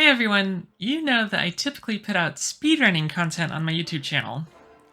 Hey everyone, you know that I typically put out speedrunning content on my YouTube channel.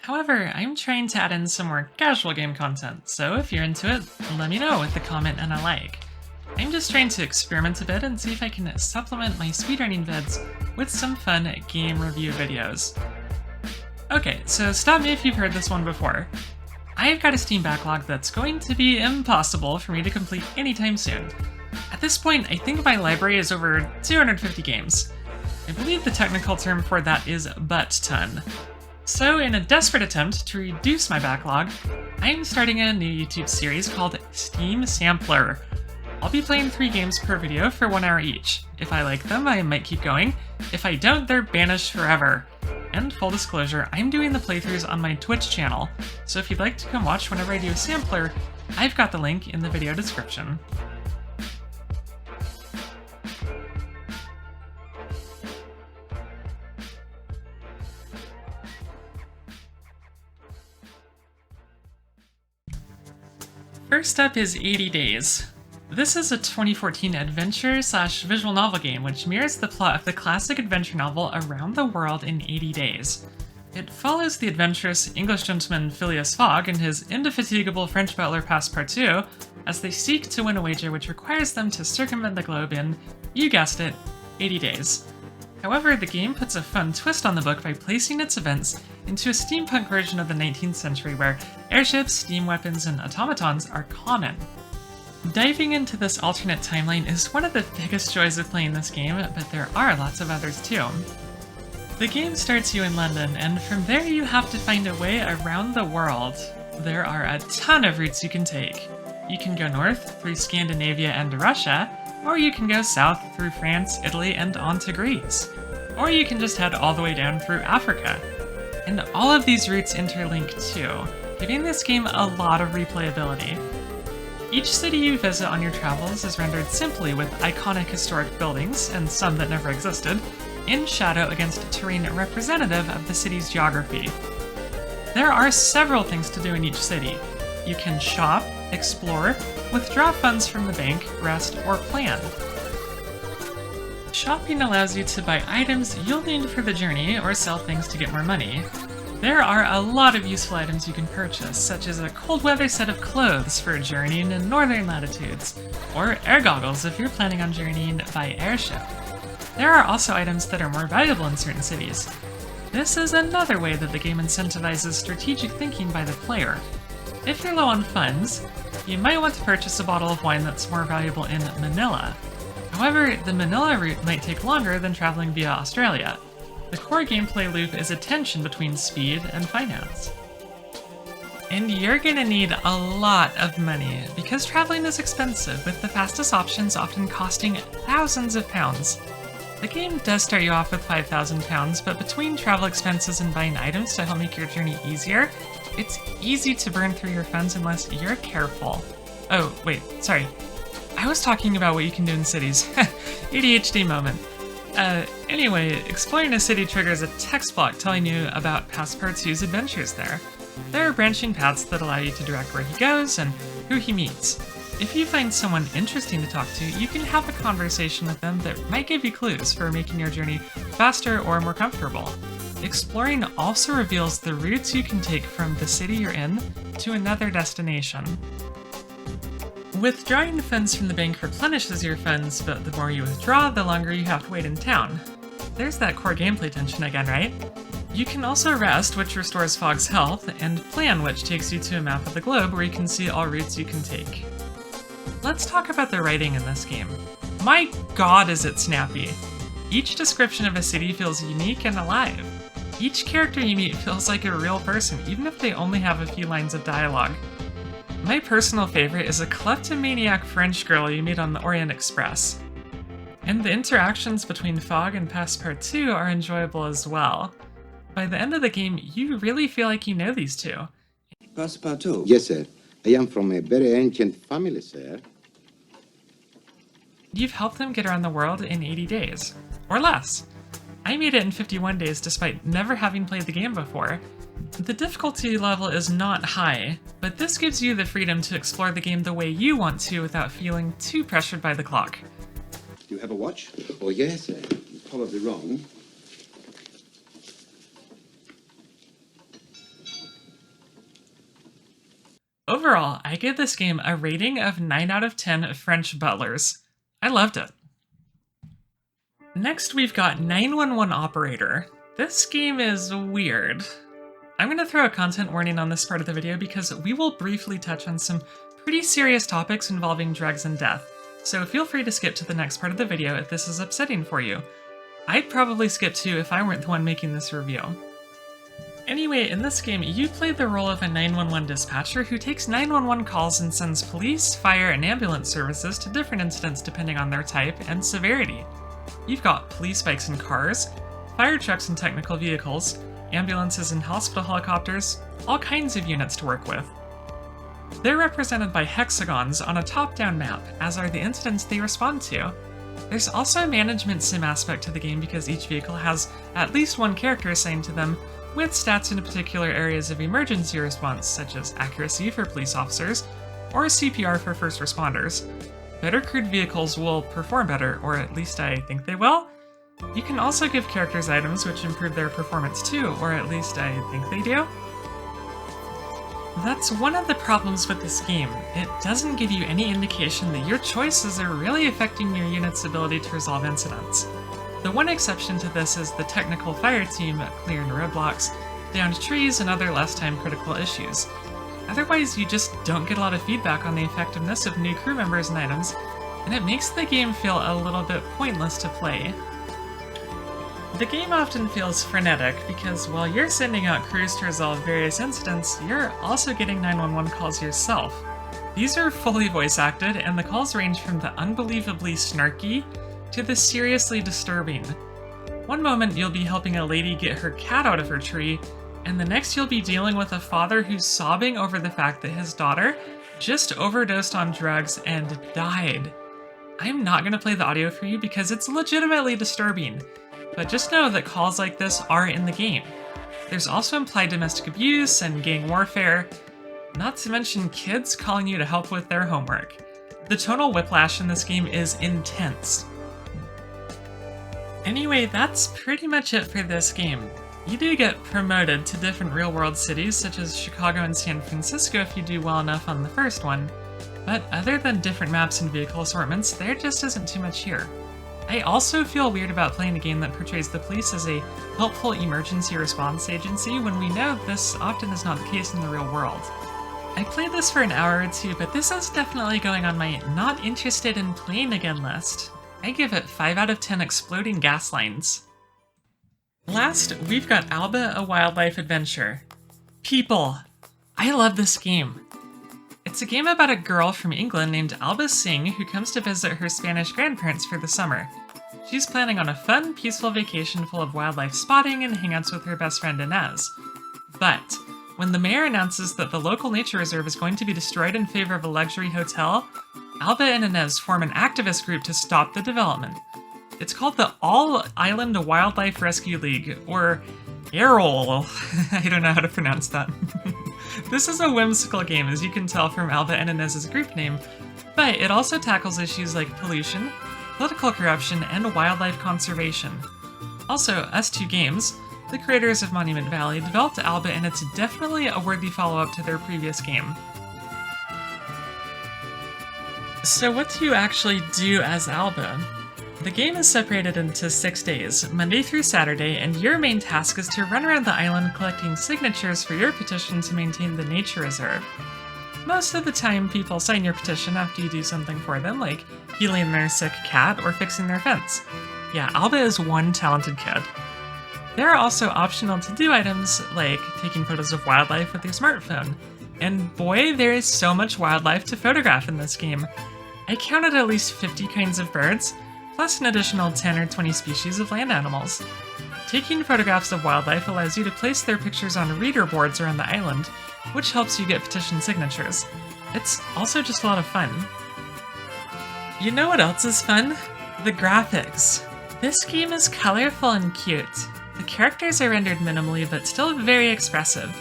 However, I'm trying to add in some more casual game content, so if you're into it, let me know with a comment and a like. I'm just trying to experiment a bit and see if I can supplement my speedrunning vids with some fun game review videos. Okay, so stop me if you've heard this one before. I've got a Steam backlog that's going to be impossible for me to complete anytime soon. At this point, I think my library is over 250 games. I believe the technical term for that is butt-ton. So in a desperate attempt to reduce my backlog, I'm starting a new YouTube series called Steam Sampler. I'll be playing 3 games per video for 1 hour each. If I like them, I might keep going. If I don't, they're banished forever. And full disclosure, I'm doing the playthroughs on my Twitch channel, so if you'd like to come watch whenever I do a sampler, I've got the link in the video description. First up is 80 Days. This is a 2014 adventure/visual novel game which mirrors the plot of the classic adventure novel Around the World in 80 Days. It follows the adventurous English gentleman Phileas Fogg and his indefatigable French butler Passepartout as they seek to win a wager which requires them to circumvent the globe in, you guessed it, 80 days. However, the game puts a fun twist on the book by placing its events into a steampunk version of the 19th century where airships, steam weapons, and automatons are common. Diving into this alternate timeline is one of the biggest joys of playing this game, but there are lots of others too. The game starts you in London, and from there you have to find a way around the world. There are a ton of routes you can take. You can go north through Scandinavia and Russia, or you can go south through France, Italy, and on to Greece. Or you can just head all the way down through Africa. And all of these routes interlink too, giving this game a lot of replayability. Each city you visit on your travels is rendered simply with iconic historic buildings, and some that never existed, in shadow against terrain representative of the city's geography. There are several things to do in each city. You can shop, explore, withdraw funds from the bank, rest, or plan. Shopping allows you to buy items you'll need for the journey or sell things to get more money. There are a lot of useful items you can purchase, such as a cold weather set of clothes for journeying in northern latitudes, or air goggles if you're planning on journeying by airship. There are also items that are more valuable in certain cities. This is another way that the game incentivizes strategic thinking by the player. If you're low on funds, you might want to purchase a bottle of wine that's more valuable in Manila. However, the Manila route might take longer than traveling via Australia. The core gameplay loop is a tension between speed and finance. And you're gonna need a lot of money, because traveling is expensive, with the fastest options often costing thousands of pounds. The game does start you off with 5,000 pounds, but between travel expenses and buying items to help make your journey easier, it's easy to burn through your funds unless you're careful. Oh, wait, sorry. I was talking about what you can do in cities. ADHD moment. Anyway, exploring a city triggers a text block telling you about Passepartout's adventures there. There are branching paths that allow you to direct where he goes and who he meets. If you find someone interesting to talk to, you can have a conversation with them that might give you clues for making your journey faster or more comfortable. Exploring also reveals the routes you can take from the city you're in to another destination. Withdrawing funds from the bank replenishes your funds, but the more you withdraw, the longer you have to wait in town. There's that core gameplay tension again, right? You can also rest, which restores Fogg's health, and plan, which takes you to a map of the globe where you can see all routes you can take. Let's talk about the writing in this game. My god, is it snappy! Each description of a city feels unique and alive. Each character you meet feels like a real person, even if they only have a few lines of dialogue. My personal favorite is a kleptomaniac French girl you meet on the Orient Express. And the interactions between Fogg and Passepartout are enjoyable as well. By the end of the game, you really feel like you know these two. Passepartout? Yes, sir. I am from a very ancient family, sir. You've helped them get around the world in 80 days. Or less. I made it in 51 days despite never having played the game before. The difficulty level is not high, but this gives you the freedom to explore the game the way you want to without feeling too pressured by the clock. Do you have a watch? Oh, yes, sir. probably wrong. Overall, I gave this game a rating of 9 out of 10 French butlers. I loved it. Next, we've got 911 Operator. This game is weird. I'm going to throw a content warning on this part of the video because we will briefly touch on some pretty serious topics involving drugs and death, so feel free to skip to the next part of the video if this is upsetting for you. I'd probably skip too if I weren't the one making this review. Anyway, in this game, you play the role of a 911 dispatcher who takes 911 calls and sends police, fire, and ambulance services to different incidents depending on their type and severity. You've got police bikes and cars, fire trucks and technical vehicles, ambulances and hospital helicopters, all kinds of units to work with. They're represented by hexagons on a top-down map, as are the incidents they respond to. There's also a management sim aspect to the game because each vehicle has at least one character assigned to them, with stats in particular areas of emergency response, such as accuracy for police officers, or CPR for first responders. Better crewed vehicles will perform better, or at least I think they will. You can also give characters items which improve their performance too, or at least I think they do. That's one of the problems with this game. It doesn't give you any indication that your choices are really affecting your unit's ability to resolve incidents. The one exception to this is the technical fire team clearing roadblocks, downed trees, and other less time-critical issues. Otherwise, you just don't get a lot of feedback on the effectiveness of new crew members and items, and it makes the game feel a little bit pointless to play. The game often feels frenetic because while you're sending out crews to resolve various incidents, you're also getting 911 calls yourself. These are fully voice acted, and the calls range from the unbelievably snarky to the seriously disturbing. One moment you'll be helping a lady get her cat out of her tree, and the next you'll be dealing with a father who's sobbing over the fact that his daughter just overdosed on drugs and died. I'm not going to play the audio for you because it's legitimately disturbing, but just know that calls like this are in the game. There's also implied domestic abuse and gang warfare, not to mention kids calling you to help with their homework. The tonal whiplash in this game is intense. Anyway, that's pretty much it for this game. You do get promoted to different real-world cities such as Chicago and San Francisco if you do well enough on the first one, but other than different maps and vehicle assortments, there just isn't too much here. I also feel weird about playing a game that portrays the police as a helpful emergency response agency when we know this often is not the case in the real world. I played this for an hour or two, but this is definitely going on my not interested in playing again list. I give it 5 out of 10 exploding gas lines. Last, we've got Alba, a Wildlife Adventure. People! I love this game. It's a game about a girl from England named Alba Singh who comes to visit her Spanish grandparents for the summer. She's planning on a fun, peaceful vacation full of wildlife spotting and hangouts with her best friend Inez. But when the mayor announces that the local nature reserve is going to be destroyed in favor of a luxury hotel, Alba and Inez form an activist group to stop the development. It's called the All Island Wildlife Rescue League, or AROL. I don't know how to pronounce that. This is a whimsical game, as you can tell from Alba and Inez's group name, but it also tackles issues like pollution, political corruption, and wildlife conservation. Also, Us2 Games, the creators of Monument Valley, developed Alba, and it's definitely a worthy follow-up to their previous game. So what do you actually do as Alba? The game is separated into 6 days, Monday through Saturday, and your main task is to run around the island collecting signatures for your petition to maintain the nature reserve. Most of the time, people sign your petition after you do something for them, like healing their sick cat or fixing their fence. Yeah, Alba is one talented kid. There are also optional to-do items, like taking photos of wildlife with your smartphone. And boy, there is so much wildlife to photograph in this game. I counted at least 50 kinds of birds, plus an additional 10 or 20 species of land animals. Taking photographs of wildlife allows you to place their pictures on reader boards around the island, which helps you get petition signatures. It's also just a lot of fun. You know what else is fun? The graphics. This game is colorful and cute. The characters are rendered minimally, but still very expressive.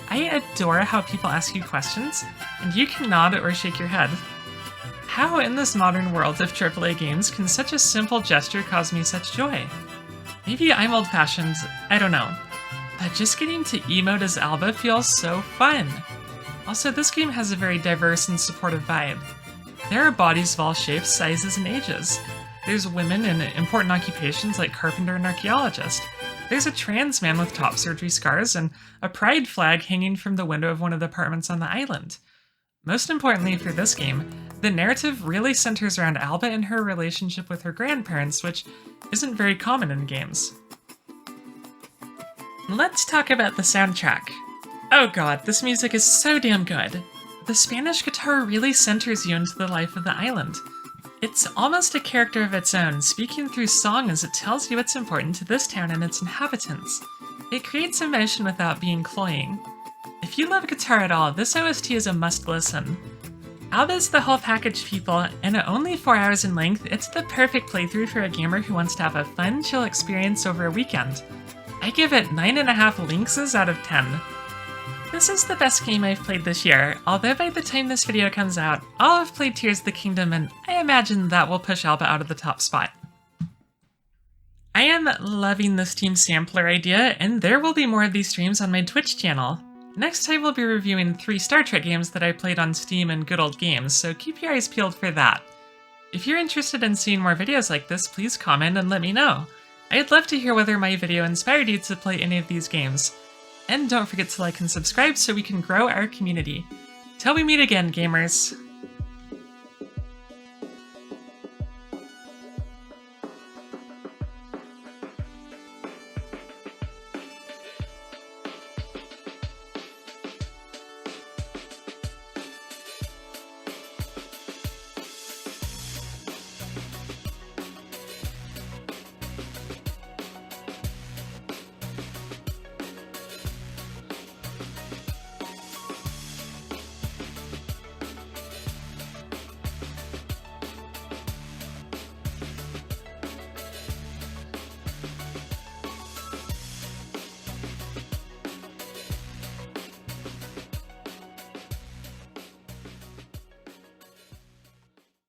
I adore how people ask you questions, and you can nod or shake your head. How in this modern world of AAA games can such a simple gesture cause me such joy? Maybe I'm old-fashioned, I don't know. But just getting to emote as Alba feels so fun! Also, this game has a very diverse and supportive vibe. There are bodies of all shapes, sizes, and ages. There's women in important occupations like carpenter and archaeologist. There's a trans man with top surgery scars, and a pride flag hanging from the window of one of the apartments on the island. Most importantly for this game, the narrative really centers around Alba and her relationship with her grandparents, which isn't very common in games. Let's talk about the soundtrack. Oh god, this music is so damn good. The Spanish guitar really centers you into the life of the island. It's almost a character of its own, speaking through song as it tells you what's important to this town and its inhabitants. It creates emotion without being cloying. If you love guitar at all, this OST is a must-listen. Alba's the whole package, people, and at only 4 hours in length, it's the perfect playthrough for a gamer who wants to have a fun, chill experience over a weekend. I give it 9.5 Lynxes out of 10. This is the best game I've played this year, although by the time this video comes out, I'll have played Tears of the Kingdom, and I imagine that will push Alba out of the top spot. I am loving the Steam Sampler idea, and there will be more of these streams on my Twitch channel. Next time we'll be reviewing 3 Star Trek games that I played on Steam and Good Old Games, so keep your eyes peeled for that. If you're interested in seeing more videos like this, please comment and let me know. I'd love to hear whether my video inspired you to play any of these games. And don't forget to like and subscribe so we can grow our community. Till we meet again, gamers!